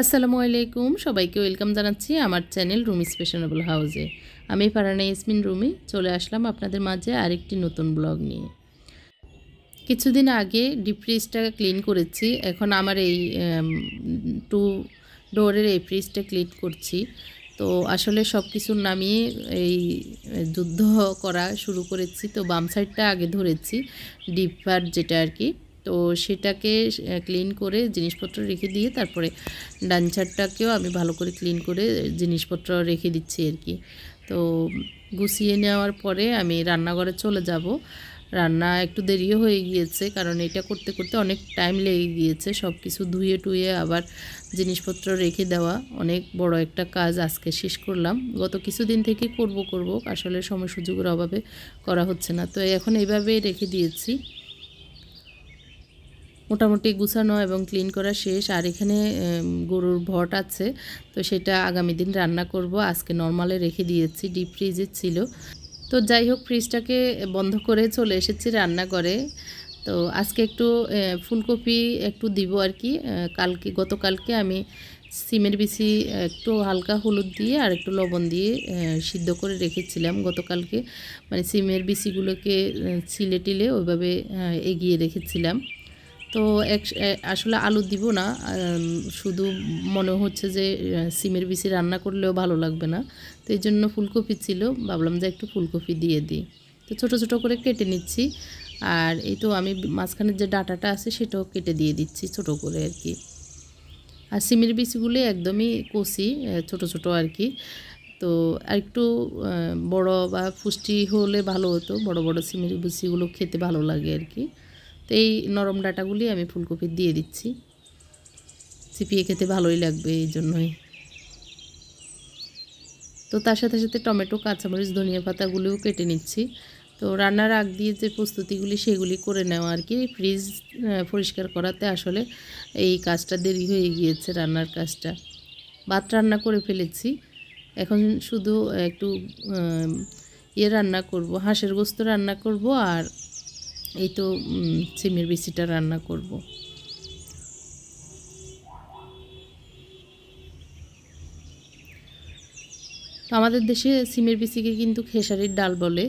আসসালামু আলাইকুম, সবাইকে ওয়েলকাম জানাচ্ছি আমার চ্যানেল রুমিস ফ্যাশনেবল হাউসে। আমি ফারহানা ইয়াসমিন রুমি চলে আসলাম আপনাদের মাঝে আরেকটি নতুন ব্লগ নিয়ে। কিছুদিন আগে ডিপ ফ্রিজটা ক্লিন করেছি। এখন আমার এই টু ডোরের এই ফ্রিজটা ক্লিন করছি। তো আসলে সব কিছু নামিয়ে এই যুদ্ধ করা শুরু করেছি। তো বাম সাইডটা আগে ধরেছি, ডিপার যেটা আর কি। তো সেটাকে ক্লিন করে জিনিসপত্র রেখে দিয়ে তারপরে ডান সাইডটাকেও আমি ভালো করে ক্লিন করে জিনিসপত্র রেখে দিচ্ছি আর কি। তো গুছিয়ে নেওয়ার পরে আমি রান্নাঘরে চলে যাব। রান্না একটু দেরিও হয়ে গিয়েছে, কারণ এটা করতে করতে অনেক টাইম লেগে গিয়েছে। সব কিছু ধুয়ে টুয়ে আবার জিনিসপত্র রেখে দেওয়া অনেক বড় একটা কাজ আজকে শেষ করলাম। গত কিছুদিন থেকে করব আসলে সময় সুযোগের অভাবে করা হচ্ছে না। তো এখন এইভাবে রেখে দিয়েছি। মোটামুটি গুছানো এবং ক্লিন করা শেষ। আর এখানে গরুর ভট আছে, তো সেটা আগামী দিন রান্না করব। আজকে নর্মালে রেখে দিয়েছি, ডিপ ফ্রিজে ছিল। তো যাই হোক, ফ্রিজটাকে বন্ধ করে চলে এসেছি রান্নাঘরে। তো আজকে একটু ফুলকপি একটু দিব আর কি। গতকালকে আমি সিমের বিচি একটু হালকা হলুদ দিয়ে আর একটু লবণ দিয়ে সিদ্ধ করে রেখেছিলাম গতকালকে। মানে সিমের বিচিগুলোকে ছিলে টিলে ওইভাবে এগিয়ে রেখেছিলাম। তো আসলে আলু দিব না, শুধু মনে হচ্ছে যে সিমের বিচি রান্না করলেও ভালো লাগবে না। তো এই জন্য ফুলকপি ছিল, ভাবলাম যে একটু ফুলকপি দিয়ে দিই। তো ছোট ছোট করে কেটে নিচ্ছি। আর এই তো আমি মাঝখানের যে ডাঁটাটা আছে সেটাও কেটে দিয়ে দিচ্ছি ছোট করে আর কি। আর সিমের বিচিগুলো একদমই কচি, ছোট ছোট আর কি। তো আরেকটু বড় বা পুষ্টি হলে ভালো হতো, বড় বড় সিমের বিচিগুলো খেতে ভালো লাগে আর কি। তো এই নরম ডাঁটাগুলি আমি ফুলকপি দিয়ে দিচ্ছি, চিপিয়ে খেতে ভালোই লাগবে এই জন্যই। তো তার সাথে সাথে টমেটো, কাঁচামরিচ, ধনিয়া পাতাগুলিও কেটে নিচ্ছি। তো রান্নার আগ দিয়ে যে প্রস্তুতিগুলি সেগুলি করে নেওয়া আর কি। ফ্রিজ পরিষ্কার করাতে আসলে এই কাজটা দেরি হয়ে গিয়েছে, রান্নার কাজটা। ভাত রান্না করে ফেলেছি, এখন শুধু একটু রান্না করব, হাঁসের গোস্ত রান্না করব। আর এই তো সিমের বিচিটা রান্না করব। তো আমাদের দেশে সিমের বিচিকে কিন্তু খেসারির ডাল বলে,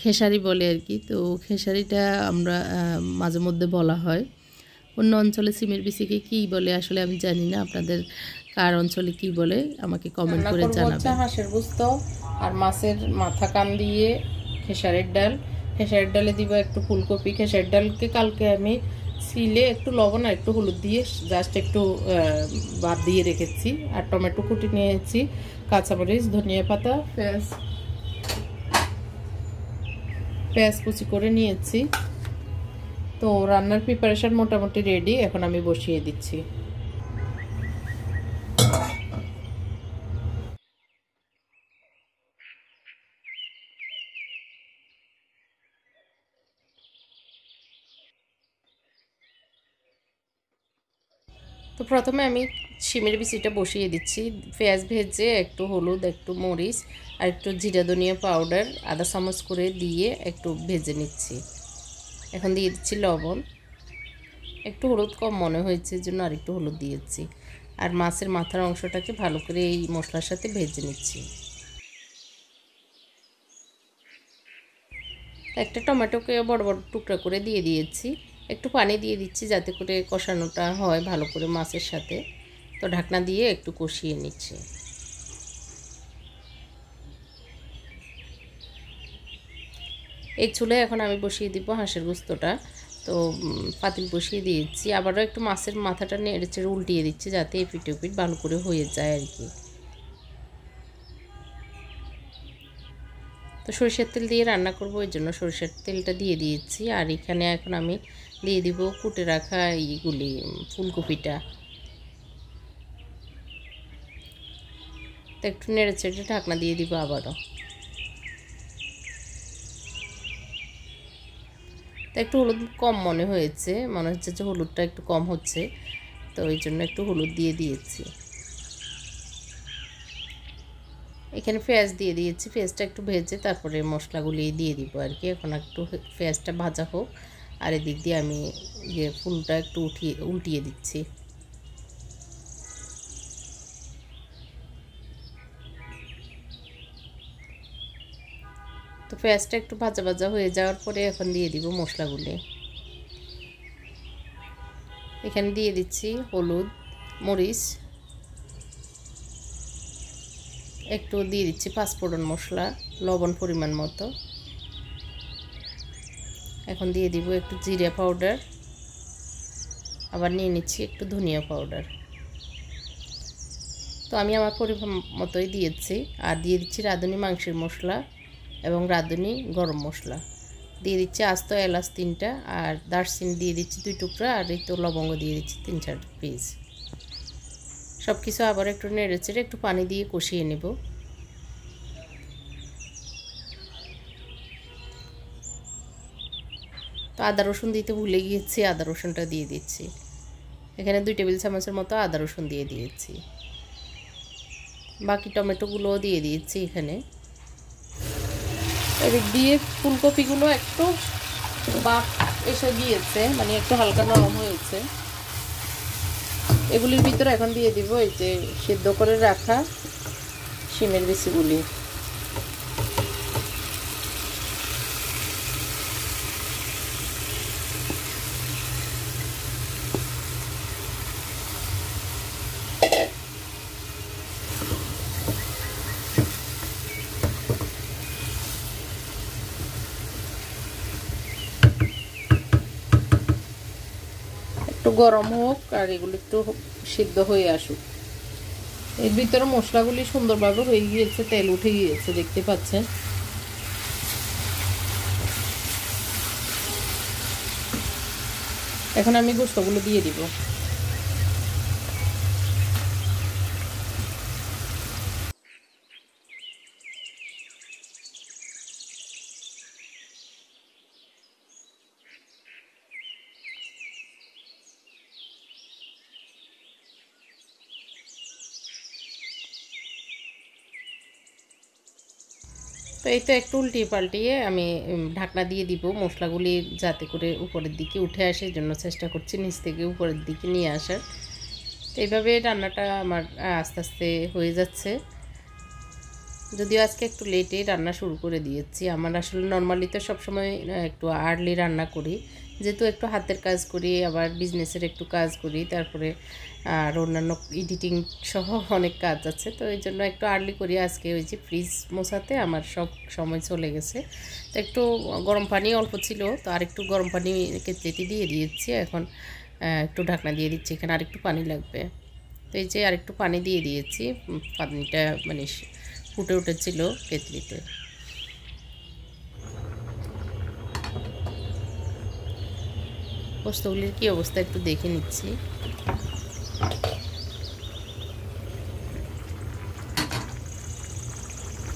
খেসারি বলে আর কি। তো খেসারিটা আমরা মাঝে মধ্যে বলা হয়। অন্য অঞ্চলে সিমের বিচিকে কী বলে আসলে আমি জানি না। আপনাদের কার অঞ্চলে কী বলে আমাকে কমেন্ট করে জানাবেন। হাঁসের গোস্ত আর মাছের মাথা কান দিয়ে খেসারির ডাল। খেসারির ডালে দিব একটু ফুলকপি। খেসারির ডালকে কালকে আমি সিলে একটু লবণ আর একটু হলুদ দিয়ে জাস্ট একটু ভাত দিয়ে রেখেছি। আর টমেটো কুটি নিয়েছি, কাঁচামরিচ, ধনিয়া পাতা, পেঁয়াজ কুচি করে নিয়েছি। তো রান্নার প্রিপারেশন মোটামুটি রেডি, এখন আমি বসিয়ে দিচ্ছি। তো প্রথমে আমি শিমের বিচিটা বসিয়ে দিচ্ছি। পেঁয়াজ ভেজে একটু হলুদ, একটু মরিচ আর একটু জিরা ধনিয়া পাউডার আধা চামচ করে দিয়ে একটু ভেজে নিচ্ছি। এখন দিয়ে দিচ্ছি লবণ, একটু হলুদ কম মনে হয়েছে জন্য আর একটু হলুদ দিয়েছি। আর মাছের মাথার অংশটাকে ভালো করে এই মশলার সাথে ভেজে নিচ্ছি। একটা টমেটোকে বড় বড় টুকরা করে দিয়ে দিয়েছি। একটু পানি দিয়ে দিচ্ছি যাতে করে কষানোটা হয় ভালো করে মাছের সাথে। তো ঢাকনা দিয়ে একটু কষিয়ে নিচ্ছি। এই চুলায় এখন আমি বসিয়ে দিব হাঁসের গোস্তটা। তো পাতিল বসিয়ে দিয়েছি, আবারও একটু মাছের মাথাটা নেড়েচেড়ে উল্টিয়ে দিচ্ছি যাতে এপিট ওপিট ভালো করে হয়ে যায় আর কি। তো সরিষার তেল দিয়ে রান্না করব, এর জন্য সরিষার তেলটা দিয়ে দিয়েছি। আর এখানে এখন আমি দিয়ে দিব কুটে রাখা এইগুলি ফুলকপিটা। তো একটু নেড়েচেড়ে ঢাকনা দিয়ে দিব আবারও। তো একটু হলুদ কম মনে হয়েছে, মনে হচ্ছে যে হলুদটা একটু কম হচ্ছে, তো ওই জন্য একটু হলুদ দিয়ে দিয়েছি। এখানে পেঁয়াজ দিয়ে দিয়েছি, পেঁয়াজটা একটু ভেজে তারপরে মশলাগুলি দিয়ে দিব আর কি। এখন একটু পেঁয়াজটা ভাজা হোক, আর এদিক দিয়ে আমি ফুলটা একটু উল্টিয়ে দিচ্ছি। তো পেঁয়াজটা একটু ভাজা ভাজা হয়ে যাওয়ার পরে এখন দিয়ে দিব মশলাগুলি। এখানে দিয়ে দিচ্ছি হলুদ, মরিচ, একটু দিয়ে দিচ্ছি পাঁচফোড়ন মশলা, লবণ পরিমাণ মতো। এখন দিয়ে দিব একটু জিরা পাউডার, আবার নিয়ে নিচ্ছি একটু ধনিয়া পাউডার। তো আমি আমার পরিমাণ মতোই দিয়েছি। আর দিয়ে দিচ্ছি রাঁধুনি মাংসের মশলা এবং রাঁধুনি গরম মশলা। দিয়ে দিচ্ছি আস্ত এলাচ 3টা, আর দারচিনি দিয়ে দিচ্ছি 2 টুকরা, আর এই তো লবঙ্গ দিয়ে দিচ্ছি 3-4 পিস। সব কিছু আবার একটু নেড়ে চেড়ে একটু পানি দিয়ে কষিয়ে নেব। তো আদা রসুন দিতে ভুলে গিয়েছি, আদা রসুনটা দিয়ে দিচ্ছি। এখানে 2 টেবিল চামচের মতো আদা রসুন দিয়ে দিয়েছি। বাকি টমেটোগুলোও দিয়ে দিয়েছি এখানে। এদিক দিয়ে ফুলকপিগুলো একটু বাপ এসে গিয়েছে, মানে একটু হালকা নরম হয়েছে। এগুলির ভিতরে এখন দিয়ে দিব এই যে সিদ্ধ করে রাখা শিমের বিচিগুলি। একটু গরম হোক আর এগুলো একটু সিদ্ধ হয়ে আসুক। এর ভিতরে মশলাগুলি সুন্দরভাবে হয়ে গিয়েছে, তেল উঠে গিয়েছে, দেখতে পাচ্ছেন। এখন আমি গোশতগুলো দিয়ে দিব। তো এই তো একটু উল্টিয়ে পাল্টিয়ে আমি ঢাকনা দিয়ে দিব, মশলাগুলি যাতে করে উপরের দিকে উঠে আসে জন্য চেষ্টা করছি নিচ থেকে উপরের দিকে নিয়ে আসার। তো এইভাবে রান্নাটা আমার আস্তে আস্তে হয়ে যাচ্ছে। যদিও আজকে একটু লেটে রান্না শুরু করে দিয়েছি। আমার আসলে নর্মালি তো সবসময় একটু আর্লি রান্না করি, যেহেতু একটু হাতের কাজ করি, আবার বিজনেসের একটু কাজ করি, তারপরে আর অন্যান্য এডিটিং সহ অনেক কাজ আছে। তো এই জন্য একটু আর্লি করি। আজকে ওই যে ফ্রিজ মোছাতে আমার সব সময় চলে গেছে। তো একটু গরম পানি অল্প ছিল, তো আরেকটু গরম পানি কেটলিতে দিয়ে দিয়েছি। এখন একটু ঢাকনা দিয়ে দিচ্ছি, এখানে আরেকটু পানি লাগবে। তো এই যে আরেকটু পানি দিয়ে দিয়েছি, পানিটা মানে ফুটে উঠেছিল কেতলিতে। পোস্তগুলির কী অবস্থা একটু দেখে নিচ্ছি।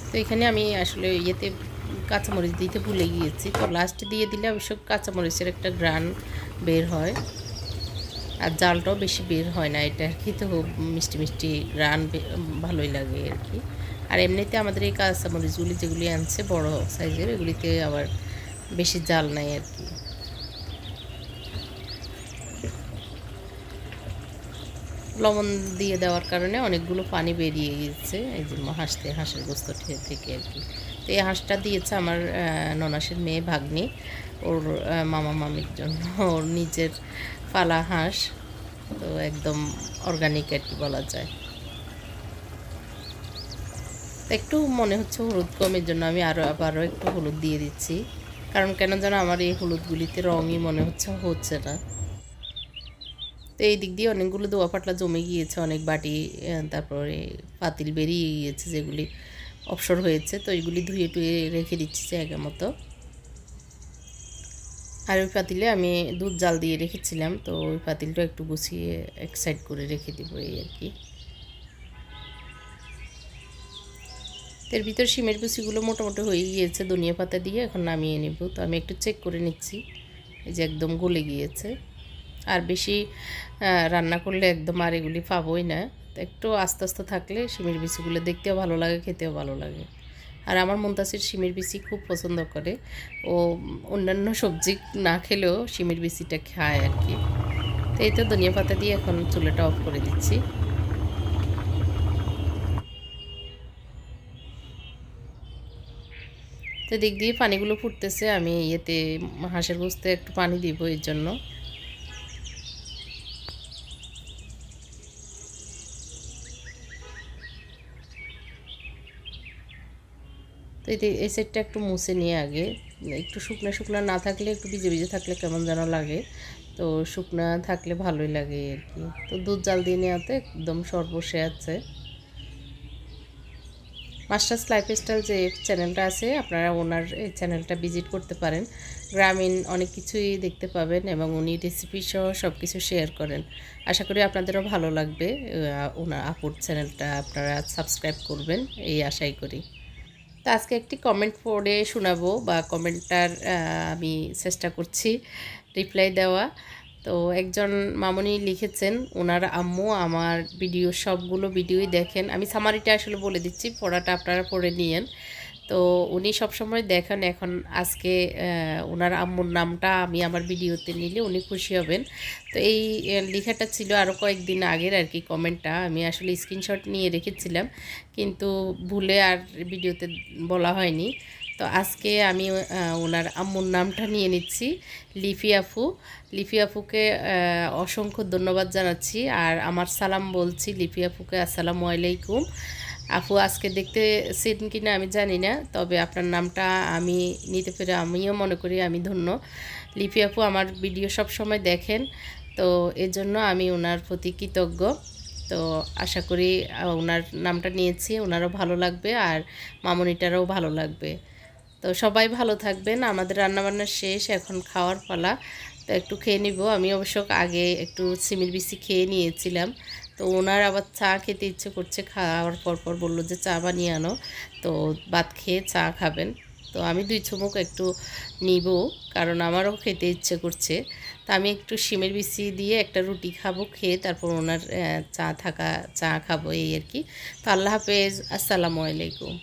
তো এখানে আমি আসলে ইয়েতে কাঁচামরিচ দিতে ভুলে গিয়েছি, তো লাস্টে দিয়ে দিলে অবশ্য কাঁচামরিচের একটা গ্রান বের হয়, আর জালটাও বেশি বের হয় না এটা আর কি। তো মিষ্টি মিষ্টি গ্রান ভালোই লাগে আর কি। আর এমনিতে আমাদের এই কাঁচামরিচগুলি যেগুলি আনছে বড় সাইজের, এগুলিতে আবার বেশি জাল নাই আর কি। লবণ দিয়ে দেওয়ার কারণে অনেকগুলো পানি বেরিয়ে গিয়েছে এই যে হাঁসের গোস্ত থেকে আর কি। তো এই হাঁসটা দিয়েছে আমার ননাসের মেয়ে ভাগ্নি, ওর মামা মামির জন্য, ওর নিজের পালা হাঁস। তো একদম অর্গানিক আর কি বলা যায়। একটু মনে হচ্ছে হলুদ কমের জন্য আমি আবারও একটু হলুদ দিয়ে দিচ্ছি, কারণ কেন যেন আমার এই হলুদগুলিতে রঙই মনে হচ্ছে না। তো এই দিক দিয়ে অনেকগুলো দোয়া পাটলা জমে গিয়েছে, অনেক বাটি, তারপরে পাতিল বেরিয়ে গিয়েছে যেগুলি অবসর হয়েছে। তো এইগুলি ধুয়ে টুয়ে রেখে দিচ্ছি জায়গা মতো। আর ওই পাতিলে আমি দুধ জাল দিয়ে রেখেছিলাম, তো ওই পাতিলটা একটু গুছিয়ে এক সাইড করে রেখে দেবো এই আর কি। এর ভিতর শিমের বিচিগুলো মোটামুটি হয়ে গিয়েছে ধনিয়া পাতা দিয়ে, এখন নামিয়ে নেব। তো আমি একটু চেক করে নিচ্ছি, এই যে একদম গলে গিয়েছে। আর বেশি রান্না করলে একদম আর এগুলি পাবোই না। তো একটু আস্তে আস্তে থাকলে শিমের বিচিগুলো দেখতেও ভালো লাগে, খেতেও ভালো লাগে। আর আমার মুনতাসির শিমের বিচি খুব পছন্দ করে, ও অন্যান্য সবজি না খেলেও শিমের বিচিটা খায় আর কি। তো এই তো ধনিয়া পাতা দিয়ে এখন চুলাটা অফ করে দিচ্ছি। তো দিক দিয়ে পানিগুলো ফুটতেছে, আমি এতে হাঁসের গোস্তে একটু পানি দিব এর জন্য। তো এই সাইডটা একটু মুছে নিয়ে আগে, একটু শুকনো শুকনো না থাকলে, একটু ভিজে ভিজে থাকলে কেমন যেন লাগে, তো শুকনা থাকলে ভালোই লাগে আর কি। তো দুধ জাল দিয়ে নেওয়াতে একদম সর্বশে আছে। মাস্টার্স লাইফস্টাইল যে চ্যানেলটা আছে, আপনারা ওনার এই চ্যানেলটা ভিজিট করতে পারেন। গ্রামীণ অনেক কিছুই দেখতে পাবেন এবং উনি রেসিপি সহ সব কিছু শেয়ার করেন। আশা করি আপনাদেরও ভালো লাগবে। ওনার আপুর চ্যানেলটা আপনারা সাবস্ক্রাইব করবেন এই আশাই করি। তো আজকে একটি কমেন্ট পড়ে শোনাবো, বা কমেন্টটার আমি চেষ্টা করছি রিপ্লাই দেওয়া। তো একজন মামনি লিখেছেন, ওনার আম্মু আমার সবগুলো ভিডিওই দেখেন। আমি সামারিটা আসলে বলে দিচ্ছি, পড়াটা আপনারা পড়ে নিয়েন। তো উনি সবসময় দেখেন, এখন আজকে ওনার আম্মুর নামটা আমি আমার ভিডিওতে নিলে উনি খুশি হবেন। তো এই লেখাটা ছিল আরও কয়েকদিন আগের আর কি, কমেন্টটা আমি আসলে স্ক্রিনশট নিয়ে রেখেছিলাম, কিন্তু ভুলে আর ভিডিওতে বলা হয়নি। তো আজকে আমি ওনার আম্মুর নামটা নিয়ে নিচ্ছি, লিফি আপু। লিফি আপুকে অসংখ্য ধন্যবাদ জানাচ্ছি, আর আমার সালাম বলছি লিফি আপুকে। আসসালামু আলাইকুম আপু। আজকে দেখতেছেন কি না আমি জানি না, তবে আপনার নামটা আমি নিতে পেরে আমিও মনে করি আমি ধন্য। লিপি আপু আমার ভিডিও সব সময় দেখেন, তো এজন্য আমি ওনার প্রতি কৃতজ্ঞ। তো আশা করি ওনার নামটা নিয়েছি, ওনারও ভালো লাগবে আর মামনিটারও ভালো লাগবে। তো সবাই ভালো থাকবেন। আমাদের রান্নাবান্না শেষ, এখন খাওয়ার পালা। তো একটু খেয়ে নিব। আমি অবশ্য আগে একটু সিমির বিসি খেয়ে নিয়েছিলাম। তো ওনার আবার চা খেতে ইচ্ছে করছে, খাওয়ার পর বললো যে চা বানিয়ে আনো, তো ভাত খেয়ে চা খাবেন। তো আমি 2 চুমুক একটু নিব, কারণ আমারও খেতে ইচ্ছে করছে। তো আমি একটু সিমের বিসি দিয়ে একটা রুটি খাবো, খেয়ে তারপর ওনার চা খাবো এই আর কি। তো আল্লাহ হাফেজ, আসসালামু আলাইকুম।